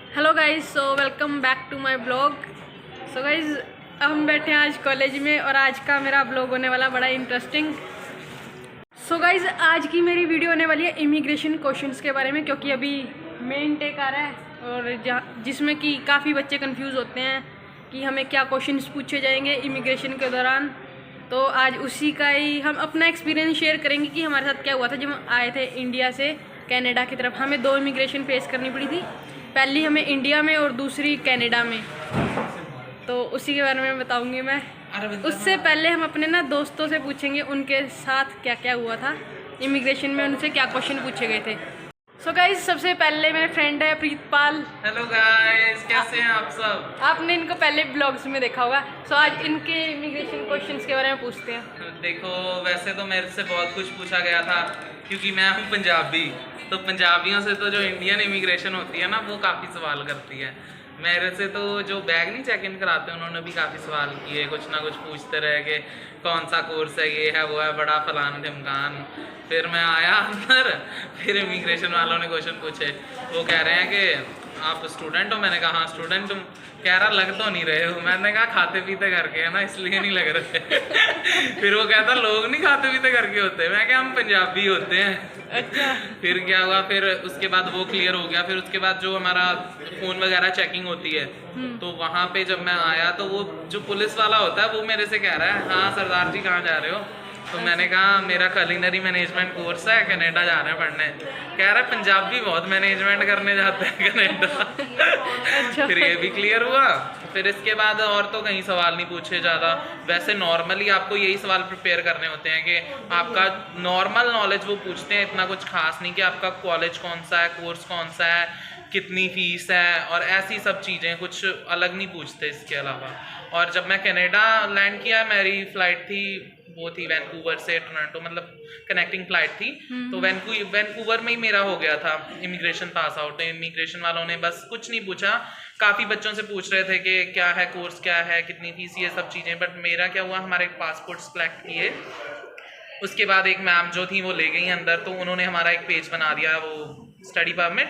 Hello guys, so welcome back to my blog. So guys, अब हम बैठे हैं आज कॉलेज में और आज का मेरा ब्लॉग होने वाला बड़ा इंटरेस्टिंग। सो गाइज, आज की मेरी वीडियो होने वाली है इमिग्रेशन क्वेश्चंस के बारे में, क्योंकि अभी मेन टेक आ रहा है और जिसमें कि काफ़ी बच्चे कंफ्यूज होते हैं कि हमें क्या क्वेश्चंस पूछे जाएंगे इमिग्रेशन के दौरान। तो आज उसी का ही हम अपना एक्सपीरियंस शेयर करेंगे कि हमारे साथ क्या हुआ था जब हम आए थे इंडिया से कनाडा की तरफ। हमें 2 इमिग्रेशन फेस करनी पड़ी थी, पहली हमें इंडिया में और दूसरी कनाडा में। तो उसी के बारे में बताऊंगी मैं। उससे पहले हम अपने दोस्तों से पूछेंगे उनके साथ क्या क्या हुआ था इमिग्रेशन में, उनसे क्या क्वेश्चन पूछे गए थे। सो गाइज, सबसे पहले मेरे फ्रेंड है प्रीतपाल। हेलो गाइस, कैसे हैं आप सब? आपने इनको पहले ब्लॉग्स में देखा होगा। सो आज इनके इमिग्रेशन क्वेश्चंस के बारे में पूछते हैं। देखो, वैसे तो मेरे से बहुत कुछ पूछा गया था क्योंकि मैं हूँ पंजाबी, तो पंजाबियों से तो जो इंडियन इमिग्रेशन होती है ना, वो काफ़ी सवाल करती है। मेरे से तो जो बैग नहीं चेक इन कराते उन्होंने भी काफ़ी सवाल किए, कुछ ना कुछ पूछते रहे कि कौन सा कोर्स है, ये है वो है, बड़ा फलान ढिमकान। फिर मैं आया अंदर, फिर इमिग्रेशन वालों ने क्वेश्चन पूछे। वो कह रहे हैं कि आप स्टूडेंट हो? मैंने कहा हाँ स्टूडेंट हूँ। कह रहा लग तो नहीं रहे हो। मैंने कहा खाते पीते करके है ना, इसलिए नहीं लग रहे। फिर वो कहता लोग नहीं खाते पीते करके होते। मैं क्या, हम पंजाबी होते हैं। अच्छा। फिर क्या हुआ, फिर उसके बाद वो क्लियर हो गया। फिर उसके बाद जो हमारा फ़ोन वगैरह चेकिंग होती है, तो वहाँ पे जब मैं आया तो वो जो पुलिस वाला होता है वो मेरे से कह रहा है हाँ सरदार जी कहाँ जा रहे हो? तो मैंने कहा मेरा कुलिनरी मैनेजमेंट कोर्स है, कनाडा जा रहे हैं पढ़ने। कह रहा है पंजाबी बहुत मैनेजमेंट करने जाते हैं कनाडा। अच्छा। फिर ये भी क्लियर हुआ। फिर इसके बाद और तो कहीं सवाल नहीं पूछे ज़्यादा। वैसे नॉर्मली आपको यही सवाल प्रिपेयर करने होते हैं कि आपका नॉर्मल नॉलेज वो पूछते हैं, इतना कुछ खास नहीं कि आपका कॉलेज कौन सा है, कोर्स कौन सा है, कितनी फीस है और ऐसी सब चीज़ें, कुछ अलग नहीं पूछते इसके अलावा। और जब मैं कनाडा लैंड किया, मेरी फ़्लाइट थी, वो थी वैंकूवर से टोरंटो, मतलब कनेक्टिंग फ़्लाइट थी। तो वैंकूवर में ही मेरा हो गया था इमिग्रेशन पास आउट। इमिग्रेशन वालों ने बस कुछ नहीं पूछा, काफ़ी बच्चों से पूछ रहे थे कि क्या है कोर्स, क्या है, कितनी फीस, ये सब चीज़ें। बट मेरा क्या हुआ, हमारे पासपोर्ट्स कलेक्ट किए, उसके बाद एक मैम जो थी वो ले गई अंदर, तो उन्होंने हमारा एक पेज बना दिया, वो स्टडी परमिट।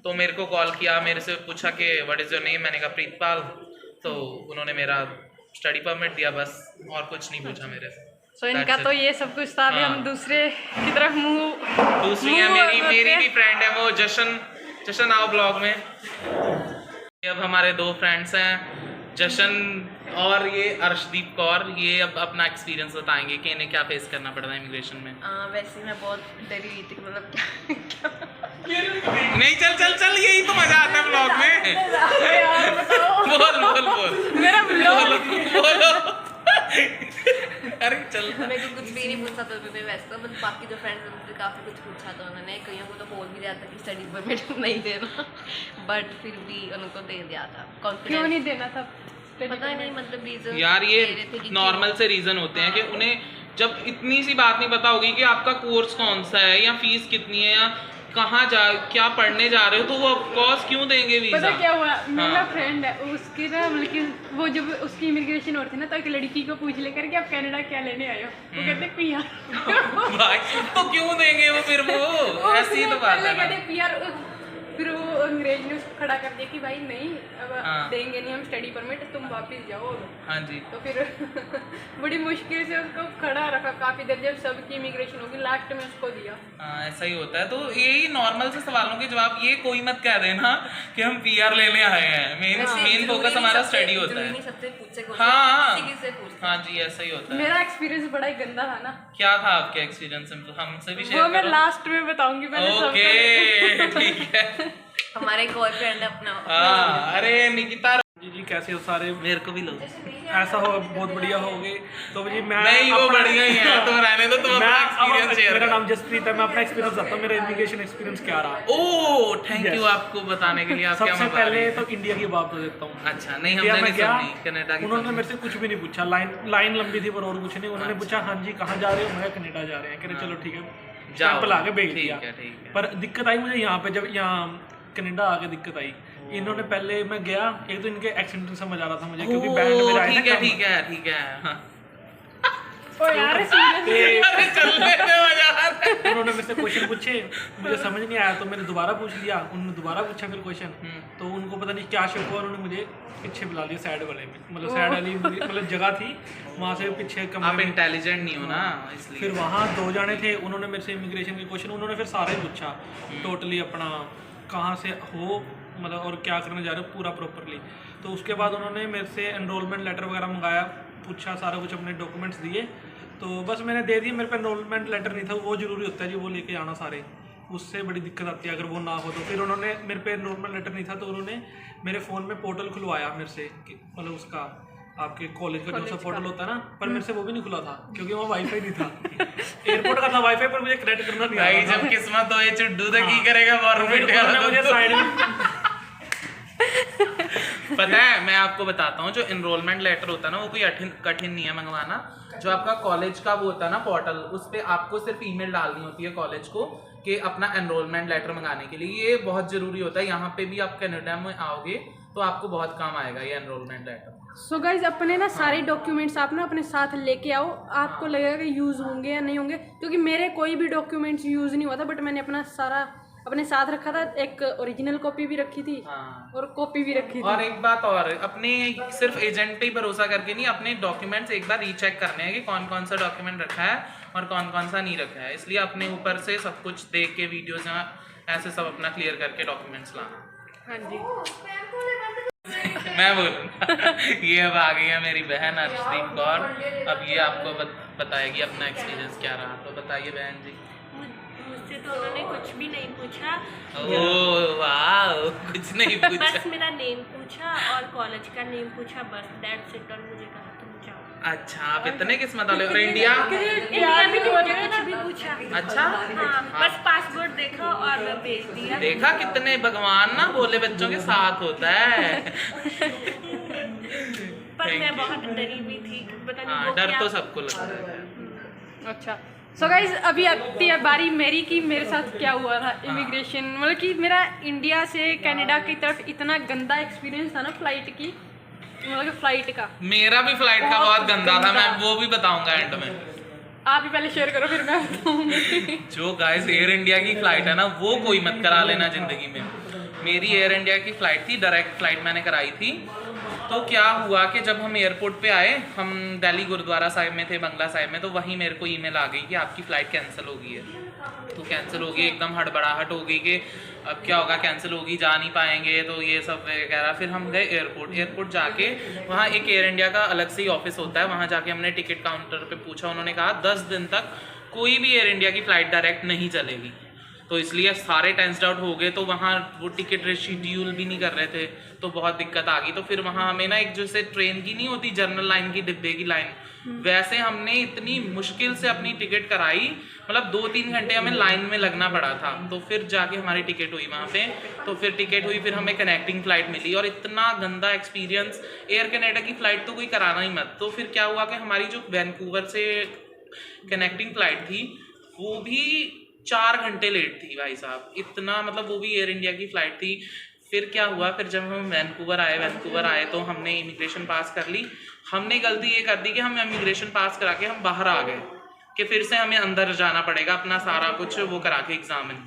तो मेरे को कॉल किया, मेरे से पूछा कि व्हाट इज़ योर नेम? मैंने कहा प्रीतपाल। तो उन्होंने मेरा स्टडी परमिट दिया, बस और कुछ नहीं पूछा मेरे से। सो इनका तो ये सब कुछ था। अभी हम दूसरे की तरफ दूसरी है मेरी भी फ्रेंड है वो जशन आओ ब्लॉग में। अब हमारे 2 फ्रेंड्स हैं, जशन और ये अर्शदीप कौर। ये अब अपना एक्सपीरियंस बताएंगे कि इन्हें क्या फेस करना पड़ता है इमिग्रेशन में। वैसे मैं बहुत डरी हुई थी, मतलब नहीं, चल यही तो मजा आता है ब्लॉग में। बोल मेरा ब्लॉग बोलो। अरे चल, मेरे को कुछ भी नहीं पूछा था उन्होंने। वैसे तो मतलब बाकी जो फ्रेंड्स उनसे काफ़ी कुछ पूछा था उन्होंने, कईयों को तो बोल भी दिया था कि स्टडी परमिट नहीं देना, बट फिर भी उनको दे दिया था। क्यों नहीं देना था? पता नहीं, मतलब रीजन यार ये नॉर्मल से रीज़न होते हैं कि उन्हें जब इतनी सी बात नहीं पता होगी कि आपका कोर्स कौन सा है या फीस कितनी है या कहाँ क्या पढ़ने जा रहे हो, तो वो ऑफकोर्स क्यों देंगे वीज़ा। पता क्या हुआ, मेरा फ्रेंड है उसकी ना, मतलब वो जब उसकी इमिग्रेशन होती है ना, तो एक लड़की को पूछ लेकर कि आप कनाडा क्या लेने आए हो, वो कहते पीआर। भाई तो क्यों देंगे वो? फिर वो ऐसी ही तो बात है ना। कहते पीआर। फिर वो अंग्रेज ने उसको खड़ा कर दिया कि भाई नहीं, अब देंगे नहीं हम स्टडी परमिट, तुम वापस जाओ। हाँ जी। तो फिर बड़ी मुश्किल से उसको खड़ा रखा काफ़ी देर, जब सबकी इमिग्रेशन होगी लास्ट में उसको दिया। हाँ, ऐसा ही होता है। तो यही नॉर्मल से सवालों के जवाब, ये कोई मत कह देना कि हम पीआर लेने आए हैं। मेन फोकस हमारा स्टडी होता है। सबसे पूछे हाँ जी, ऐसा ही होता है। मेरा एक्सपीरियंस बड़ा ही गंदा था ना। क्या था आपके एक्सपीरियंस? हमसे भी शेयर वो मैं करो। लास्ट में बताऊंगी। ओके ठीक है। हमारे एक और फ्रेंड है अपना। हाँ, अरे निकिता जी कैसे हो सारे? मेरे को भी लो। ऐसा हो बहुत बढ़िया होगे। तो जी मैं नहीं, वो बढ़िया ही है, तो रहने दो, तुम अपना एक्सपीरियंस शेयर मेरा करो। नाम जसप्रीत है। मैं अपना एक्सपीरियंस बताता हूँ, मेरा इमिग्रेशन एक्सपीरियंस क्या रहा। ओह थैंक यू आपको बताने के लिए। आप क्या सबसे मजा आ रही पहले है? तो इंडिया की बात तो देता हूँ। अच्छा, नहीं इंडिया हमने में नहीं गया, सुनी कनाडा की। उन्होंने मेरे से कुछ भी नहीं पूछा। लाइन लंबी थी पर और कुछ नहीं। उन्होंने पूछा हाँ जी कहाँ जा रहे हो? मैं कनाडा जा रहे हैं। कह रहे चलो ठीक है, सैंपल आके भेज दिया। ठीक है। पर दिक्कत आई मुझे यहाँ पे, जब यहाँ कनाडा आके दिक्कत आई। इन्होंने पहले, मैं गया, एक तो इनके एक्सेंट समझ आ रहा था मुझे, क्योंकि बैंड में आया ना। ठीक है हाँ। ओ यार सीरियस अरे चलने दे मजा आ रहा है। उन्होंने मेरे से क्वेश्चन पूछे, मुझे समझ नहीं आया तो मैंने दोबारा पूछ लिया, उन्होंने दोबारा पूछा फिर क्वेश्चन, तो उनको पता नहीं क्या शक हुआ, उन्होंने मुझे पीछे बुला लिया साइड वाले में, मतलब साइड वाली मतलब जगह थी वहाँ से पीछे कमरे आप में। इंटेलिजेंट नहीं हो ना इसलिए। फिर वहाँ 2 जाने थे, उन्होंने मेरे से इमिग्रेशन के क्वेश्चन उन्होंने फिर सारे पूछा टोटली अपना कहाँ से हो मतलब और क्या करने जा रहे हो पूरा प्रॉपरली। तो उसके बाद उन्होंने मेरे से एनरोलमेंट लेटर वगैरह मंगाया, पूछा सारा कुछ, अपने डॉक्यूमेंट्स दिए, तो बस मैंने दे दिए। मेरे पे एनरोलमेंट लेटर नहीं था, वो ज़रूरी होता है जी, वो लेके आना सारे, उससे बड़ी दिक्कत आती है अगर वो ना हो तो। फिर उन्होंने मेरे पे एनरोलमेंट लेटर नहीं था तो उन्होंने मेरे फ़ोन में पोर्टल खुलवाया मेरे से मतलब उसका आपके कॉलेज का जो सा पोर्टल होता है ना, पर मेरे से वो भी नहीं खुला था क्योंकि वहाँ वाईफाई नहीं था। एयरपोर्ट का था वाईफाई, पर मुझे कनेक्ट करना नहीं भाई आ रहा जब था। किस्मत हो ये चुड्डू तो की करेगा गवर्नमेंट उन्होंने मुझे का। साइड में पता है मैं आपको बताता हूँ, जो एनरोलमेंट लेटर होता है ना वो कोई कठिन नहीं है मंगवाना। जो आपका कॉलेज का वो होता है ना पोर्टल, उस पर आपको सिर्फ ईमेल डालनी होती है कॉलेज को कि अपना एनरोलमेंट लेटर मंगाने के लिए। ये बहुत ज़रूरी होता है, यहाँ पे भी आप कनाडा में आओगे तो आपको बहुत काम आएगा ये एनरोलमेंट लेटर। सो गाइज अपने ना सारे डॉक्यूमेंट्स आप ना अपने साथ लेके आओ, आपको लगेगा कि यूज़ होंगे या नहीं होंगे, क्योंकि मेरे कोई भी डॉक्यूमेंट्स यूज़ नहीं हुआ था, बट मैंने अपना सारा अपने साथ रखा था। एक ओरिजिनल कॉपी भी रखी थी हाँ। और कॉपी भी रखी थी। और एक बात और, अपने सिर्फ एजेंट पे ही भरोसा करके नहीं, अपने डॉक्यूमेंट्स एक बार रीचेक करने हैं कि कौन कौन सा डॉक्यूमेंट रखा है और कौन कौन सा नहीं रखा है। इसलिए अपने ऊपर से सब कुछ देख के वीडियोज ऐसे सब अपना क्लियर करके डॉक्यूमेंट्स लाना। हाँ जी मैं बोलूँगा ये अब आ गई है मेरी बहन अर्शदीप कौर, अब ये आपको बताएगी अपना एक्सपीरियंस क्या रहा। तो बताइए बहन जी। मुझसे तो उन्होंने कुछ भी नहीं पूछा, ओह वाह, कुछ नहीं बस पूछा। मेरा नेम पूछा और कॉलेज का नेम पूछा, बस दैट्स इट। और मुझे कहा तुम जाओ। अच्छा आप इतने किस्मत वाले हो। और इंडिया? इंडिया भी नहीं मुझे कुछ भी पूछा। अच्छा हाँ, बस पासपोर्ट देखा और मैं भेज दिया। देखा कितने भगवान ना बोले बच्चों के साथ होता है। पर Thank मैं you. बहुत डरी हुई थी, पता नहीं हाँ वो डर क्या- तो सबको लगता है। अच्छा सो गाइज अभी आती है बारी मेरी कि मेरे साथ क्या हुआ था इमिग्रेशन, मतलब कि मेरा इंडिया से कनाडा की तरफ इतना गंदा एक्सपीरियंस था ना फ्लाइट की, मतलब कि फ्लाइट का। मेरा भी फ्लाइट का बहुत बहुत गंदा था, गंदा। मैं वो भी बताऊंगा एंड में। आप ही पहले शेयर करो फिर मैं बताऊंगी। जो गाइस एयर इंडिया की फ्लाइट है ना वो कोई मत करा लेना जिंदगी में। मेरी एयर इंडिया की फ्लाइट थी, डायरेक्ट फ्लाइट मैंने कराई थी। तो क्या हुआ कि जब हम एयरपोर्ट पे आए, हम दिल्ली गुरुद्वारा साहिब में थे, बंगला साहिब में, तो वहीं मेरे को ईमेल आ गई कि आपकी फ़्लाइट कैंसिल हो गई है। तो कैंसिल हो गई, एकदम हड़बड़ाहट हो गई कि अब क्या होगा, कैंसिल होगी, जा नहीं पाएंगे, तो ये सब वगैरह। फिर हम गए एयरपोर्ट जाके वहाँ एक एयर इंडिया का अलग से ही ऑफिस होता है, वहाँ जाके हमने टिकट काउंटर पे पूछा। उन्होंने कहा 10 दिन तक कोई भी एयर इंडिया की फ़्लाइट डायरेक्ट नहीं चलेगी। तो इसलिए सारे टेंस्ड आउट हो गए, तो वहाँ वो टिकट शेड्यूल भी नहीं कर रहे थे, तो बहुत दिक्कत आ गई। तो फिर वहाँ हमें ना एक जैसे ट्रेन की नहीं होती जनरल लाइन की, डिब्बे की लाइन, वैसे हमने इतनी मुश्किल से अपनी टिकट कराई, मतलब 2-3 घंटे हमें लाइन में लगना पड़ा था। तो फिर जाके हमारी टिकट हुई वहाँ पे, तो फिर टिकट हुई, फिर हमें कनेक्टिंग फ़्लाइट मिली। और इतना गंदा एक्सपीरियंस, एयर कनाडा की फ़्लाइट तो कोई कराना ही मत। तो फिर क्या हुआ कि हमारी जो वैंकूवर से कनेक्टिंग फ़्लाइट थी वो भी 4 घंटे लेट थी भाई साहब, इतना, मतलब वो भी एयर इंडिया की फ़्लाइट थी। फिर क्या हुआ, फिर जब हम वैंकूवर आए तो हमने इमिग्रेशन पास कर ली। हमने गलती ये कर दी कि हम इमिग्रेशन पास करा के हम बाहर आ गए कि फिर से हमें अंदर जाना पड़ेगा, अपना सारा कुछ वो करा के एग्जामिन,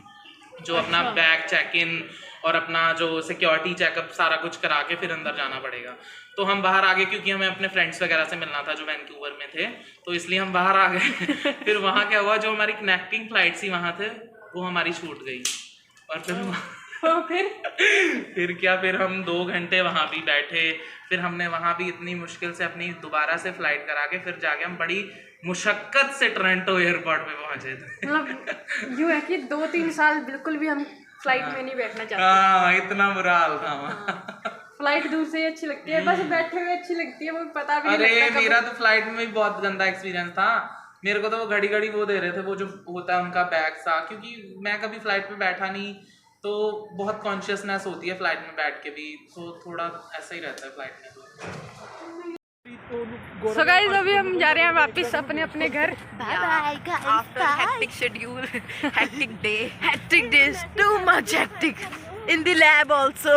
जो अपना बैग चेक इन और अपना जो सिक्योरिटी चेकअप सारा कुछ करा के फिर अंदर जाना पड़ेगा। तो हम बाहर आ गए क्योंकि हमें अपने फ्रेंड्स वगैरह से मिलना था जो वैंकूवर में थे, तो इसलिए हम बाहर आ गए। फिर वहाँ क्या हुआ, जो हमारी कनेक्टिंग फ़्लाइट थी वहाँ थे वो हमारी छूट गई। और फिर क्या, फिर हम 2 घंटे वहाँ भी बैठे। फिर हमने वहाँ भी इतनी मुश्किल से अपनी दोबारा से फ़्लाइट करा के फिर जाके हम बड़ी मुशक्क़त से टोरंटो एयरपोर्ट पे पहुँचे थे। मतलब यूँ है कि 2-3 साल बिल्कुल भी हम फ्लाइट में नहीं बैठना चाहते। हाँ इतना बुरा हाल था वहाँ। फ्लाइट दूर से ही अच्छी लगती है, बस बैठे हुए अच्छी लगती है, वो पता भी नहीं अरे लगता मेरा तो फ्लाइट में भी बहुत गंदा एक्सपीरियंस था। मेरे को तो वो घड़ी वो दे रहे थे, वो जो होता है उनका बैग सा, क्योंकि मैं कभी फ्लाइट पे बैठा नहीं, तो बहुत कॉन्शियसनेस होती है फ्लाइट में बैठ के भी, तो थोड़ा ऐसा ही रहता है फ्लाइट में। सो गाइस अभी हम जा रहे हैं वापस अपने अपने घर। After hectic schedule, hectic day, Hectic days, too much hectic in the lab also.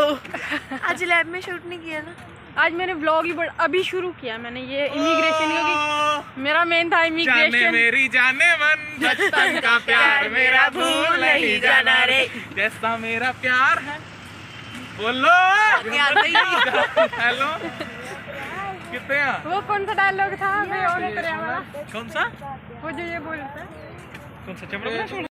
आज लैब में शूट नहीं किया ना? आज मैंने व्लॉग ही अभी शुरू किया मैंने ये इमिग्रेशन, क्योंकि मेरा मेन था जाने इमिग्रेशन। मेरी जाने मन बचपन का प्यार मेरा भूल नहीं जाना रे, जैसा मेरा प्यार है। बोलो हेलो कितने हैं? वो कौन सा डायलॉग था मैं और उतरे वाला, कौन सा वो जो ये बोलता है। कौन सा चमड़ा?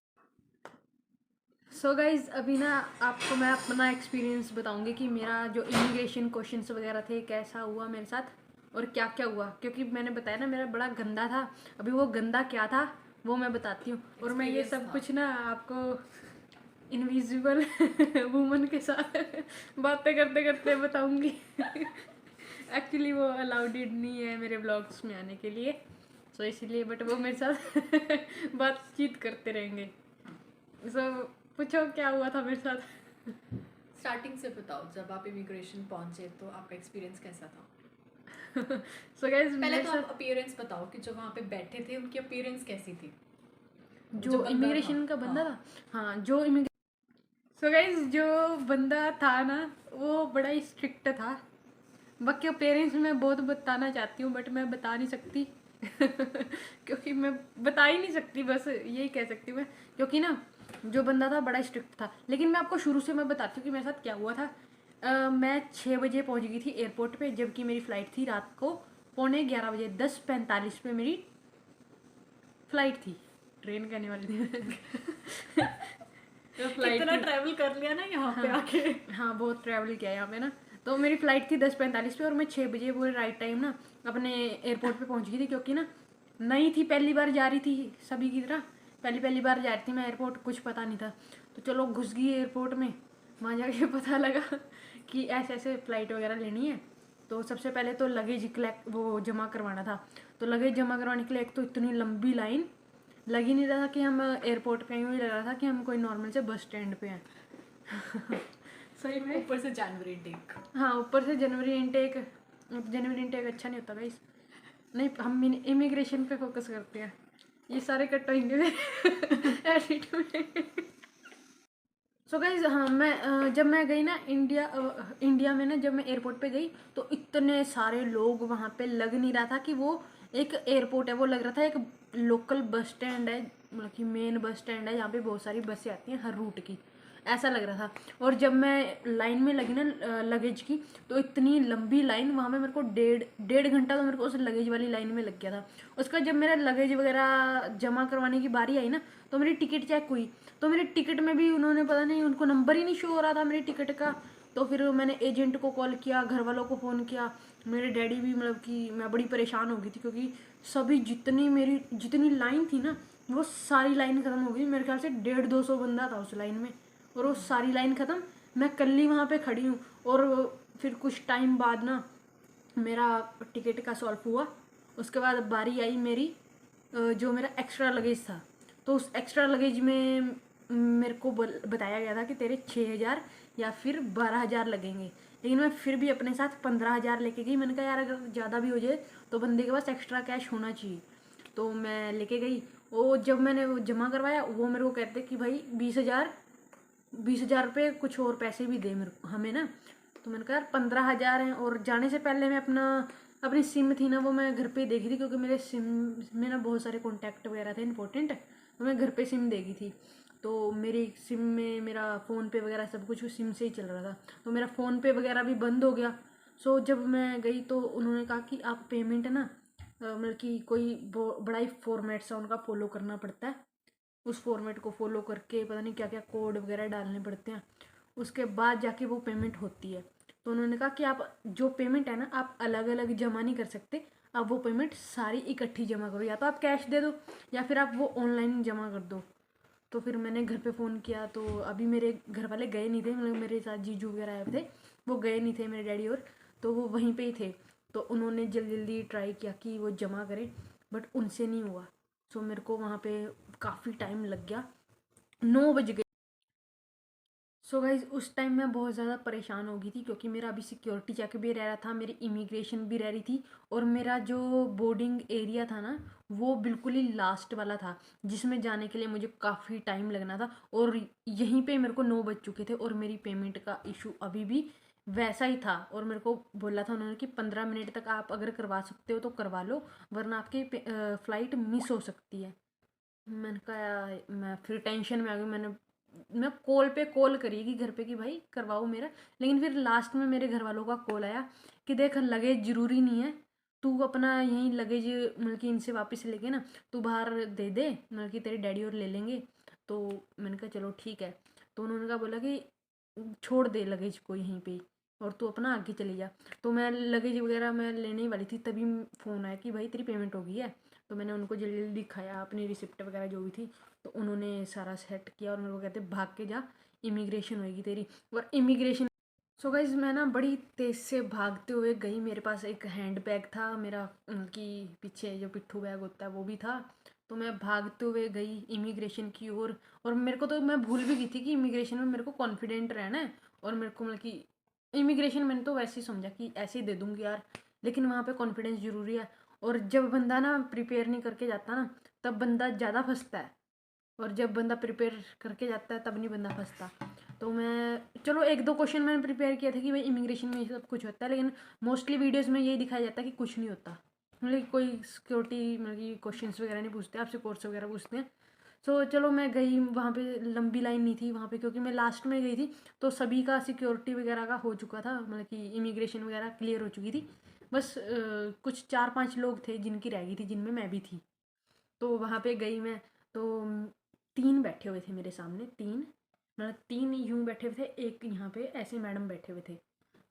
सो गाइज अभी ना आपको मैं अपना एक्सपीरियंस बताऊंगी कि मेरा जो इमिग्रेशन क्वेश्चंस वगैरह थे कैसा हुआ मेरे साथ और क्या क्या हुआ, क्योंकि मैंने बताया ना मेरा बड़ा गंदा था। अभी वो गंदा क्या था वो मैं बताती हूँ, और मैं ये सब कुछ ना आपको इनविजिबल वुमन के साथ बातें करते करते बताऊंगी। एक्चुअली वो अलाउडेड नहीं है मेरे ब्लॉग्स में आने के लिए, सो इसलिए, बट वो मेरे साथ बातचीत करते रहेंगे। सो पूछो क्या हुआ था मेरे साथ। स्टार्टिंग से बताओ, जब आप इमिग्रेशन पहुंचे तो आपका एक्सपीरियंस कैसा था? सो गाइज पहले तो आप अपीयरेंस बताओ कि जो वहाँ पे बैठे थे उनकी अपीयरेंस कैसी थी? जो इमिग्रेशन का बंदा था, हाँ जो सो गाइज जो बंदा था ना वो बड़ा ही स्ट्रिक्ट था। बाकी पेरेंट्स मैं बहुत बताना चाहती हूँ बट मैं बता नहीं सकती क्योंकि मैं बता ही नहीं सकती, बस यही कह सकती हूँ मैं, क्योंकि ना जो बंदा था बड़ा स्ट्रिक्ट था। लेकिन मैं आपको शुरू से मैं बताती हूँ कि मेरे साथ क्या हुआ था। मैं 6 बजे पहुँच गई थी एयरपोर्ट पे, जबकि मेरी फ़्लाइट थी रात को 11:15 बजे, 10:45 पे मेरी फ़्लाइट थी, ट्रेन करने वाली थी। तो इतना ट्रैवल कर लिया ना यहाँ पे आके। हाँ बहुत ट्रैवल किया यहाँ पे ना। तो मेरी फ़्लाइट थी 10:45 पे और मैं 6 बजे पूरे राइट टाइम ना अपने एयरपोर्ट पे पहुँच गई थी, क्योंकि ना नई थी, पहली बार जा रही थी सभी की तरह, पहली बार जा रही थी मैं एयरपोर्ट, कुछ पता नहीं था। तो चलो घुस गई एयरपोर्ट में, वहाँ जाके पता लगा कि ऐसे ऐसे फ़्लाइट वगैरह लेनी है। तो सबसे पहले तो लगेज वो जमा करवाना था। तो लगेज जमा करवाने के लिए एक तो इतनी लंबी लाइन, लग ही नहीं रहा था कि हम एयरपोर्ट पे, यूँ ही लग रहा था कि हम कोई नॉर्मल से बस स्टैंड पे हैं। सही में ऊपर से जनवरी इनटेक। हाँ ऊपर से जनवरी इनटेक अच्छा नहीं होता गाइस। नहीं हम इमिग्रेशन पे फोकस करते हैं, ये सारे कट होंगे एडिट में। सो गाइज हाँ मैं जब मैं गई ना इंडिया में ना, जब मैं एयरपोर्ट पे गई तो इतने सारे लोग वहाँ पे, लग नहीं रहा था कि वो एक एयरपोर्ट है, वो लग रहा था एक लोकल बस स्टैंड है, मतलब कि मेन बस स्टैंड है जहाँ पे बहुत सारी बसें आती हैं हर रूट की, ऐसा लग रहा था। और जब मैं लाइन में लगी ना लगेज की, तो इतनी लंबी लाइन, वहाँ में मेरे को डेढ़ घंटा तो मेरे को उस लगेज वाली लाइन में लग गया था। उसके बाद जब मेरा लगेज वगैरह जमा करवाने की बारी आई ना, तो मेरी टिकट चेक हुई, तो मेरी टिकट में भी उन्होंने पता नहीं, उनको नंबर ही नहीं शो हो रहा था मेरी टिकट का। तो फिर मैंने एजेंट को कॉल किया, घर वालों को फ़ोन किया, मेरे डैडी भी, मतलब कि मैं बड़ी परेशान हो गई थी, क्योंकि सभी जितनी लाइन थी ना वो सारी लाइन ख़त्म हो गई। मेरे ख्याल से 150-200 बंदा था उस लाइन में, और वो सारी लाइन ख़त्म, मैं कल्ली वहाँ पे खड़ी हूँ। और फिर कुछ टाइम बाद ना मेरा टिकट का सॉल्व हुआ। उसके बाद बारी आई मेरी, जो मेरा एक्स्ट्रा लगेज था, तो उस एक्स्ट्रा लगेज में मेरे को बताया गया था कि तेरे 6,000 या फिर 12,000 लगेंगे। लेकिन मैं फिर भी अपने साथ 15,000 लेके गई। मैंने कहा यार अगर ज़्यादा भी हो जाए तो बंदे के पास एक्स्ट्रा कैश होना चाहिए, तो मैं लेके गई। वो जब मैंने वो जमा करवाया, वो मेरे को कहते कि भाई 20,000 रुपये कुछ और पैसे भी दे मेरे को, हमें ना। तो मैंने कहा यार 15,000 हैं। और जाने से पहले मैं अपनी सिम थी ना वो मैं घर पे देखी थी, क्योंकि मेरे सिम में ना बहुत सारे कॉन्टैक्ट वगैरह थे इंपॉर्टेंट, तो मैं घर पे सिम देखी थी। तो मेरी सिम में मेरा फ़ोन पे वगैरह सब कुछ सिम से ही चल रहा था, तो मेरा फ़ोन पे वगैरह भी बंद हो गया। सो जब मैं गई तो उन्होंने कहा कि आप पेमेंट ना, मतलब कि कोई बड़ा ही फॉर्मेट सा उनका फॉलो करना पड़ता है, उस फॉर्मेट को फॉलो करके पता नहीं क्या क्या कोड वगैरह डालने पड़ते हैं, उसके बाद जाके वो पेमेंट होती है। तो उन्होंने कहा कि आप जो पेमेंट है ना आप अलग अलग जमा नहीं कर सकते, आप वो पेमेंट सारी इकट्ठी जमा करो, या तो आप कैश दे दो या फिर आप वो ऑनलाइन जमा कर दो। तो फिर मैंने घर पे फ़ोन किया, तो अभी मेरे घर वाले गए नहीं थे, मतलब मेरे साथ जीजू वगैरह आए थे, वो गए नहीं थे मेरे डैडी, और तो वो वहीं पे ही थे। तो उन्होंने जल्दी ट्राई किया कि वो जमा करें, बट उनसे नहीं हुआ। सो मेरे को वहाँ पे काफ़ी टाइम लग गया, 9 बज गए। सो गाइज उस टाइम मैं बहुत ज़्यादा परेशान हो गई थी, क्योंकि मेरा अभी सिक्योरिटी चेक भी रह रहा था, मेरी इमिग्रेशन भी रह रही थी, और मेरा जो बोर्डिंग एरिया था ना वो बिल्कुल ही लास्ट वाला था, जिसमें जाने के लिए मुझे काफ़ी टाइम लगना था। और यहीं पे मेरे को 9 बज चुके थे, और मेरी पेमेंट का इशू अभी भी वैसा ही था। और मेरे को बोला था उन्होंने कि 15 मिनट तक आप अगर करवा सकते हो तो करवा लो, वरना आपकी फ़्लाइट मिस हो सकती है। मैंने कहा, मैं फिर टेंशन में आ गई। मैं कॉल पे कॉल करी कि घर पे कि भाई करवाओ मेरा। लेकिन फिर लास्ट में मेरे घर वालों का कॉल आया कि देख, लगेज ज़रूरी नहीं है, तू अपना यहीं लगेज मतलब कि इनसे वापस लेके ना तू बाहर दे दे, मतलब कि तेरे डैडी और ले लेंगे। तो मैंने कहा चलो ठीक है। तो उन्होंने कहा, बोला कि छोड़ दे लगेज को यहीं पे ही और तू अपना आगे चली जा। तो मैं लगेज वगैरह मैं लेने ही वाली थी, तभी फ़ोन आया कि भाई तेरी पेमेंट हो गई है। तो मैंने उनको जल्दी जल्दी दिखाया अपनी रिसिप्ट वगैरह जो भी थी। तो उन्होंने सारा सेट किया और मेरे को कहते भाग के जा, इमिग्रेशन होएगी तेरी। और इमिग्रेशन, सो गाइज मैं ना बड़ी तेज़ से भागते हुए गई। मेरे पास एक हैंड बैग था मेरा, कि पीछे जो पिट्ठू बैग होता है वो भी था। तो मैं भागते हुए गई इमिग्रेशन की ओर। और मेरे को तो, मैं भूल भी गई थी कि इमिग्रेशन में मेरे को कॉन्फिडेंट रहना है। और मेरे को मतलब कि इमिग्रेशन मैंने तो वैसे ही समझा कि ऐसे ही दे दूँगी यार, लेकिन वहाँ पे कॉन्फिडेंस ज़रूरी है। और जब बंदा ना प्रिपेयर नहीं करके जाता ना, तब बंदा ज़्यादा फंसता है। और जब बंदा प्रिपेयर करके जाता है तब नहीं बंदा फंसता। तो मैं, चलो एक दो क्वेश्चन मैंने प्रिपेयर किया था कि भाई इमिग्रेशन में ये सब कुछ होता है, लेकिन मोस्टली वीडियोस में यही दिखाया जाता है कि कुछ नहीं होता। मतलब कि कोई सिक्योरिटी मतलब कि क्वेश्चंस वगैरह नहीं पूछते आपसे, कोर्स वगैरह पूछते हैं। सो चलो मैं गई वहाँ पे, लंबी लाइन नहीं थी वहाँ पे क्योंकि मैं लास्ट में गई थी। तो सभी का सिक्योरिटी वगैरह का हो चुका था, मतलब कि इमिग्रेशन वगैरह क्लियर हो चुकी थी। बस कुछ 4-5 लोग थे जिनकी रह गई थी, जिनमें मैं भी थी। तो वहाँ पे गई मैं। तो 3 बैठे हुए थे मेरे सामने, 3 मतलब 3 यूँ बैठे हुए थे, एक यहाँ पे ऐसे मैडम बैठे हुए थे।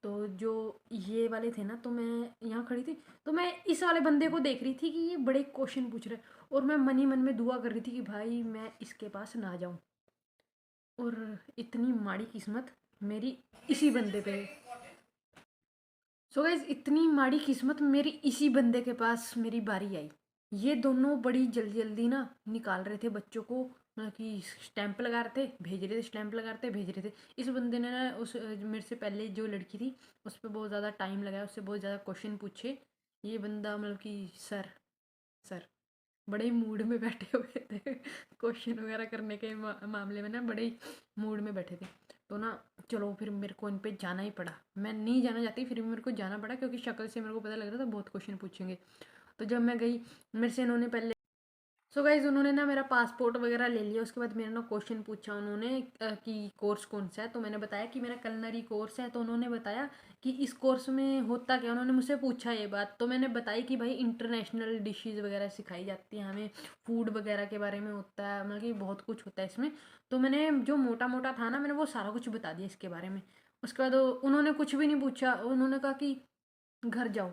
तो जो ये वाले थे ना, तो मैं यहाँ खड़ी थी। तो मैं इस वाले बंदे को देख रही थी कि ये बड़े क्वेश्चन पूछ रहे हैं, और मैं मन ही मन में दुआ कर रही थी कि भाई मैं इसके पास ना जाऊँ। और इतनी माड़ी किस्मत मेरी इसी बंदे पे। सो गाइज, इतनी माड़ी किस्मत मेरी इसी बंदे के पास मेरी बारी आई। ये दोनों बड़ी जल्दी जल्दी ना निकाल रहे थे बच्चों को, मतलब कि स्टैंप लगा रहे थे भेज रहे थे, स्टैंप लगा रहे थे भेज रहे थे। इस बंदे ने ना उस मेरे से पहले जो लड़की थी उस पर बहुत ज़्यादा टाइम लगाया, उससे बहुत ज़्यादा क्वेश्चन पूछे। ये बंदा मतलब कि सर सर बड़े ही मूड में बैठे हुए थे क्वेश्चन वगैरह करने के मामले में ना बड़े ही मूड में बैठे थे। तो ना चलो फिर मेरे को इन पे जाना ही पड़ा। मैं नहीं जाना चाहती, फिर भी मेरे को जाना पड़ा क्योंकि शक्ल से मेरे को पता लग रहा था बहुत क्वेश्चन पूछेंगे। तो जब मैं गई, मेरे से इन्होंने पहले, सो गाइज उन्होंने ना मेरा पासपोर्ट वगैरह ले लिया। उसके बाद मेरा ना क्वेश्चन पूछा उन्होंने कि कोर्स कौन सा है। तो मैंने बताया कि मेरा कलनरी कोर्स है। तो उन्होंने बताया कि इस कोर्स में होता क्या, उन्होंने मुझसे पूछा ये बात। तो मैंने बताई कि भाई इंटरनेशनल डिशेज़ वगैरह सिखाई जाती हैं हमें, फूड वगैरह के बारे में होता है, मतलब कि बहुत कुछ होता है इसमें। तो मैंने जो मोटा मोटा था ना, मैंने वो सारा कुछ बता दिया इसके बारे में। उसके बाद उन्होंने कुछ भी नहीं पूछा, उन्होंने कहा कि घर जाओ,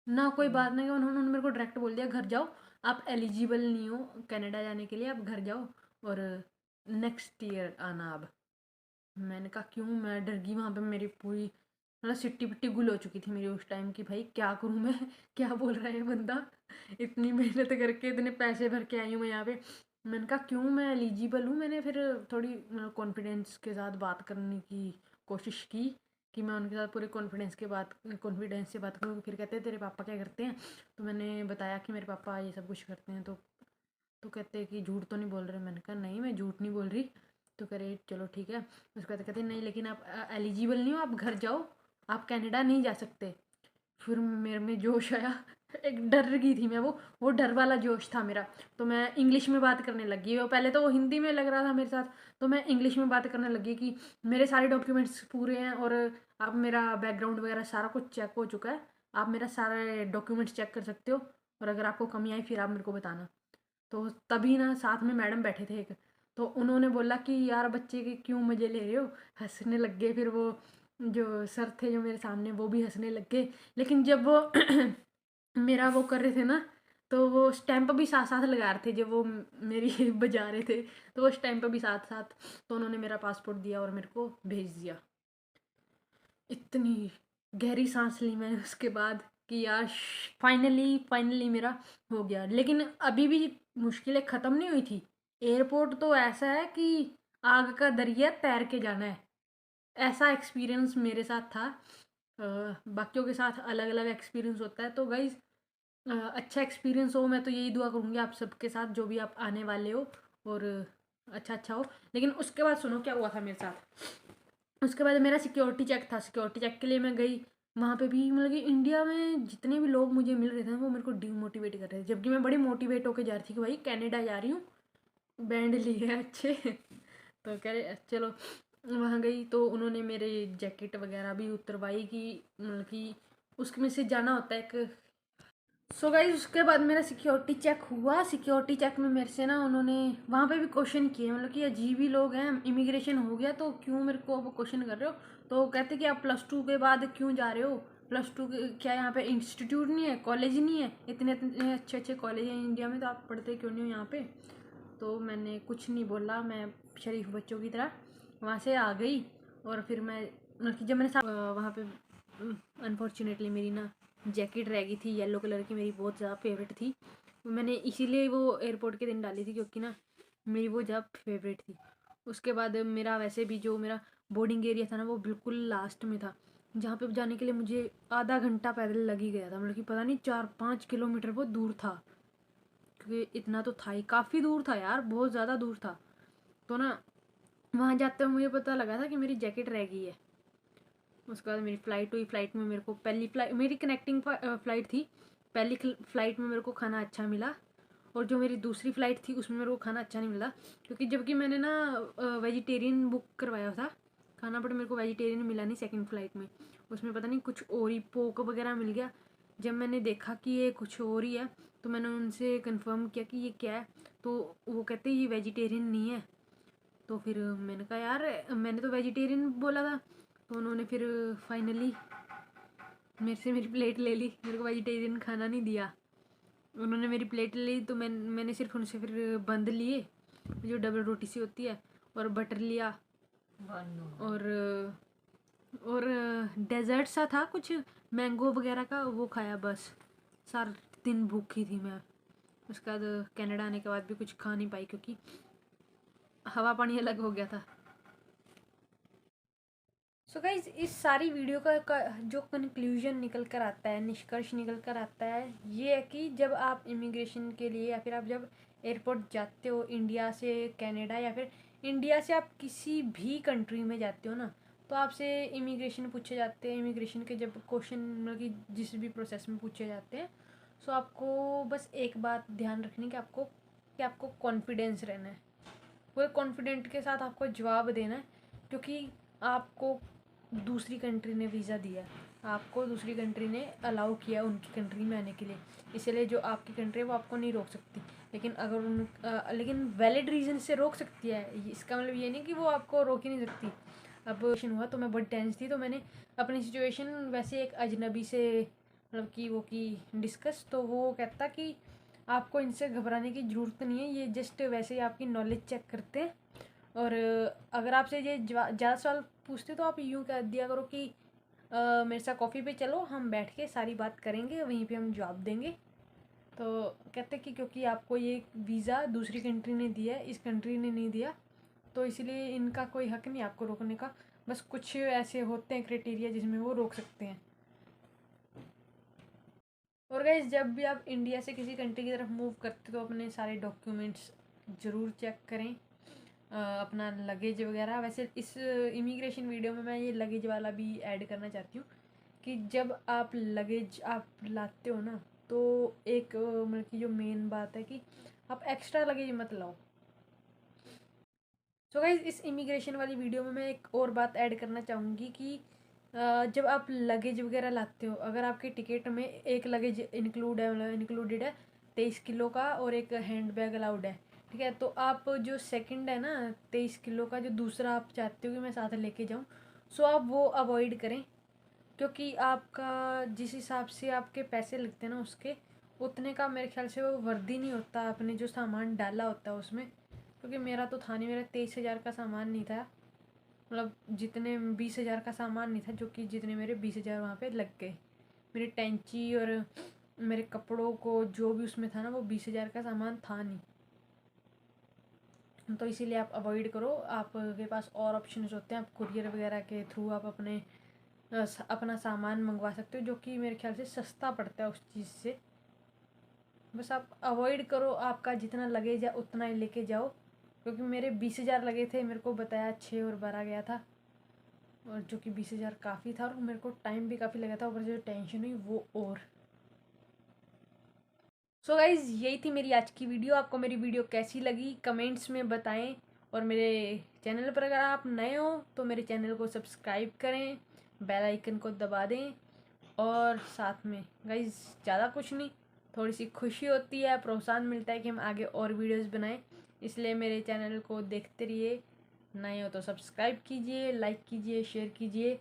ना कोई बात नहीं। उन्होंने मेरे को डायरेक्ट बोल दिया घर जाओ, आप एलिजिबल नहीं हो कनाडा जाने के लिए, आप घर जाओ और नेक्स्ट ईयर आना अब। मैंने कहा क्यों? मैं डर गई। वहाँ पे मेरी पूरी मतलब सिट्टी पिट्टी गुल हो चुकी थी मेरी उस टाइम की, भाई क्या करूँ मैं क्या बोल रहा है बंदा, इतनी मेहनत करके इतने पैसे भर के आई हूँ मैं यहाँ पे। मैंने कहा क्यों, मैं एलिजिबल हूँ। मैंने फिर थोड़ी मतलब कॉन्फिडेंस के साथ बात करने की कोशिश की कि मैं उनके साथ पूरे कॉन्फिडेंस से बात करूँ। फिर कहते हैं तेरे पापा क्या करते हैं? तो मैंने बताया कि मेरे पापा ये सब कुछ करते हैं। तो कहते हैं कि झूठ तो नहीं बोल रहे? मैंने कहा नहीं, मैं झूठ नहीं बोल रही। तो कह रहे चलो ठीक है। उसके बाद कहते नहीं, लेकिन आप एलिजिबल नहीं हो, आप घर जाओ, आप कनाडा नहीं जा सकते। फिर मेरे में जोश आया एक डर गई थी मैं, वो डर वाला जोश था मेरा। तो मैं इंग्लिश में बात करने लगी। वो पहले तो वो हिंदी में लग रहा था मेरे साथ, तो मैं इंग्लिश में बात करने लगी कि मेरे सारे डॉक्यूमेंट्स पूरे हैं और अब मेरा बैकग्राउंड वगैरह सारा कुछ चेक हो चुका है, आप मेरा सारे डॉक्यूमेंट्स चेक कर सकते हो, और अगर आपको कमी आई फिर आप मेरे को बताना। तो तभी ना साथ में मैडम बैठे थे एक, तो उन्होंने बोला कि यार बच्चे के क्यों मज़े ले रहे हो, हंसने लग गए। फिर वो जो सर थे जो मेरे सामने वो भी हंसने लग गए। लेकिन जब वो मेरा वो कर रहे थे ना, तो वो स्टैंप भी साथ साथ लगा रहे थे जब वो मेरी बजा रहे थे, तो वो स्टैंप भी साथ साथ। तो उन्होंने मेरा पासपोर्ट दिया और मेरे को भेज दिया। इतनी गहरी सांस ली मैंने उसके बाद कि यार फाइनली मेरा हो गया। लेकिन अभी भी मुश्किलें ख़त्म नहीं हुई थी। एयरपोर्ट तो ऐसा है कि आग का दरिया तैर के जाना है, ऐसा एक्सपीरियंस मेरे साथ था। बाकियों के साथ अलग अलग एक्सपीरियंस होता है। तो गाइज़ अच्छा एक्सपीरियंस हो, मैं तो यही दुआ करूँगी आप सबके साथ जो भी आप आने वाले हो, और अच्छा हो। लेकिन उसके बाद सुनो क्या हुआ था मेरे साथ। उसके बाद मेरा सिक्योरिटी चेक था, सिक्योरिटी चेक के लिए मैं गई। वहाँ पे भी मतलब कि इंडिया में जितने भी लोग मुझे मिल रहे थे वो मेरे को डिमोटिवेट कर रहे थे, जबकि मैं बड़ी मोटिवेट होकर जा रही थी कि भाई कनाडा जा रही हूँ, बैंड लिए है अच्छे। तो कह रहे चलो। वहाँ गई तो उन्होंने मेरे जैकेट वगैरह भी उतरवाई कि मतलब कि उसमें से जाना होता है एक। सो गाइस उसके बाद मेरा सिक्योरिटी चेक हुआ। सिक्योरिटी चेक में मेरे से ना उन्होंने वहाँ पे भी क्वेश्चन किए, मतलब कि अजीब ही लोग हैं। इमिग्रेशन हो गया तो क्यों मेरे को अब क्वेश्चन कर रहे हो? तो कहते कि आप +2 के बाद क्यों जा रहे हो? +2 क्या यहाँ पे इंस्टीट्यूट नहीं है, कॉलेज नहीं है? इतने इतने अच्छे अच्छे कॉलेज हैं इंडिया में, तो आप पढ़ते क्यों नहीं हो यहाँ पे? तो मैंने कुछ नहीं बोला, मैं शरीफ बच्चों की तरह वहाँ से आ गई। और फिर मैं मतलब कि जब मैंने वहाँ पे अनफॉर्चुनेटली मेरी ना जैकेट रह गई थी येलो कलर की, मेरी बहुत ज़्यादा फेवरेट थी। मैंने इसीलिए वो एयरपोर्ट के दिन डाली थी क्योंकि ना मेरी वो ज़्यादा फेवरेट थी। उसके बाद मेरा वैसे भी जो मेरा बोर्डिंग एरिया था ना वो बिल्कुल लास्ट में था, जहाँ पे जाने के लिए मुझे आधा घंटा पैदल लग ही गया था। मतलब कि पता नहीं 4-5 किलोमीटर बहुत दूर था, क्योंकि इतना तो था ही, काफ़ी दूर था यार, बहुत ज़्यादा दूर था। तो ना वहाँ जाते हुए मुझे पता लगा था कि मेरी जैकेट रह गई है। उसके बाद मेरी फ़्लाइट हुई। फ़्लाइट में मेरे को पहली फ़्लाइट मेरी कनेक्टिंग फ़्लाइट थी। पहली फ़्लाइट में मेरे को खाना अच्छा मिला, और जो मेरी दूसरी फ़्लाइट थी उसमें मेरे को खाना अच्छा नहीं मिला, क्योंकि जबकि मैंने ना वेजिटेरियन बुक करवाया था खाना, बट मेरे को वेजिटेरियन मिला नहीं सेकंड फ़्लाइट में। उसमें पता नहीं कुछ और ही पोक वगैरह मिल गया। जब मैंने देखा कि ये कुछ और ही है तो मैंने उनसे कंफर्म किया कि ये क्या है, तो वो कहते ये वेजिटेरियन नहीं है। तो फिर मैंने कहा यार मैंने तो वेजिटेरियन बोला था। तो उन्होंने फिर फाइनली मेरे से मेरी प्लेट ले ली, मेरे को वेजिटेरियन खाना नहीं दिया। उन्होंने मेरी प्लेट ले ली तो मैंने सिर्फ उनसे फिर बंद लिए, जो डबल रोटी सी होती है, और बटर लिया, और डेजर्ट सा था कुछ मैंगो वगैरह का, वो खाया बस। सारा दिन भूखी थी मैं। उसके बाद कनाडा आने के बाद भी कुछ खा नहीं पाई क्योंकि हवा पानी अलग हो गया था। सो गाइज इस सारी वीडियो का जो कंक्लूजन निकल कर आता है, निष्कर्ष निकल कर आता है, ये है कि जब आप इमिग्रेशन के लिए या फिर आप जब एयरपोर्ट जाते हो इंडिया से कनाडा, या फिर इंडिया से आप किसी भी कंट्री में जाते हो ना, तो आपसे इमिग्रेशन पूछे जाते हैं। इमिग्रेशन के जब क्वेश्चन मतलब कि जिस भी प्रोसेस में पूछे जाते हैं, सो आपको बस एक बात ध्यान रखनी कि आपको कॉन्फिडेंस रहना है, पूरे कॉन्फिडेंट के साथ आपको जवाब देना है, क्योंकि आपको दूसरी कंट्री ने वीज़ा दिया, आपको दूसरी कंट्री ने अलाउ किया उनकी कंट्री में आने के लिए, इसलिए जो आपकी कंट्री है वो आपको नहीं रोक सकती। लेकिन लेकिन वैलिड रीज़न से रोक सकती है। इसका मतलब ये नहीं कि वो आपको रोक ही नहीं सकती। अब सिचुएशन हुआ तो मैं बहुत टेंस थी, तो मैंने अपनी सिचुएशन वैसे एक अजनबी से मतलब कि वो की डिस्कस, तो वो कहता कि आपको इनसे घबराने की ज़रूरत नहीं है, ये जस्ट वैसे ही आपकी नॉलेज चेक करते हैं। और अगर आपसे ये ज़्यादा सवाल पूछते तो आप यूँ कह दिया करो कि मेरे साथ कॉफ़ी पे चलो, हम बैठ के सारी बात करेंगे, वहीं पे हम जवाब देंगे। तो कहते कि क्योंकि आपको ये वीज़ा दूसरी कंट्री ने दिया है, इस कंट्री ने नहीं दिया, तो इसलिए इनका कोई हक नहीं आपको रोकने का। बस कुछ ऐसे होते हैं क्राइटेरिया जिसमें वो रोक सकते हैं। और गाइस जब भी आप इंडिया से किसी कंट्री की तरफ मूव करते तो अपने सारे डॉक्यूमेंट्स ज़रूर चेक करें, अपना लगेज वगैरह। वैसे इस इमिग्रेशन वीडियो में मैं ये लगेज वाला भी ऐड करना चाहती हूँ कि जब आप लगेज आप लाते हो ना, तो एक मतलब कि जो मेन बात है कि आप एक्स्ट्रा लगेज मत लाओ। सो गाइस इस इमिग्रेशन वाली वीडियो में मैं एक और बात ऐड करना चाहूँगी कि जब आप लगेज वगैरह लाते हो, अगर आपके टिकट में एक लगेज इंक्लूडेड है 23 किलो का, और एक हैंड बैग अलाउड है, ठीक है, तो आप जो सेकंड है ना 23 किलो का, जो दूसरा आप चाहते हो कि मैं साथ लेके जाऊँ, सो आप वो अवॉइड करें, क्योंकि आपका जिस हिसाब से आपके पैसे लगते हैं ना उसके उतने का मेरे ख्याल से वो वर्दी नहीं होता आपने जो सामान डाला होता है उसमें। क्योंकि मेरा तो था नहीं, मेरा 23,000 का सामान नहीं था, मतलब जितने 20,000 का सामान नहीं था, जो कि जितने मेरे 20,000 वहाँ पे लग गए। मेरी टेंची और मेरे कपड़ों को जो भी उसमें था ना वो 20,000 का सामान था नहीं। तो इसीलिए आप अवॉइड करो। आपके पास और ऑप्शंस होते हैं, आप कुरियर वगैरह के थ्रू आप अपना सामान मंगवा सकते हो, जो कि मेरे ख्याल से सस्ता पड़ता है उस चीज़ से। बस आप अवॉइड करो, आपका जितना लगेज है उतना ही लेके जाओ, क्योंकि मेरे 20,000 लगे थे, मेरे को बताया 6 और 12 गया था। और जो कि 20,000 काफ़ी था और मेरे को टाइम भी काफ़ी लगा था, ऊपर जो टेंशन हुई वो और। सो गाइज़ यही थी मेरी आज की वीडियो। आपको मेरी वीडियो कैसी लगी कमेंट्स में बताएं, और मेरे चैनल पर अगर आप नए हो तो मेरे चैनल को सब्सक्राइब करें, बेल आइकन को दबा दें, और साथ में गाइज़ ज़्यादा कुछ नहीं, थोड़ी सी खुशी होती है, प्रोत्साहन मिलता है कि हम आगे और वीडियोस बनाएं। इसलिए मेरे चैनल को देखते रहिए। नए हो तो सब्सक्राइब कीजिए, लाइक कीजिए, शेयर कीजिए,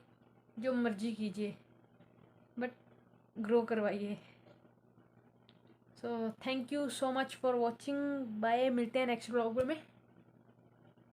जो मर्जी कीजिए, बट ग्रो करवाइए। So thank you so much for watching. Bye, मिलते हैं नेक्स्ट व्लॉग में।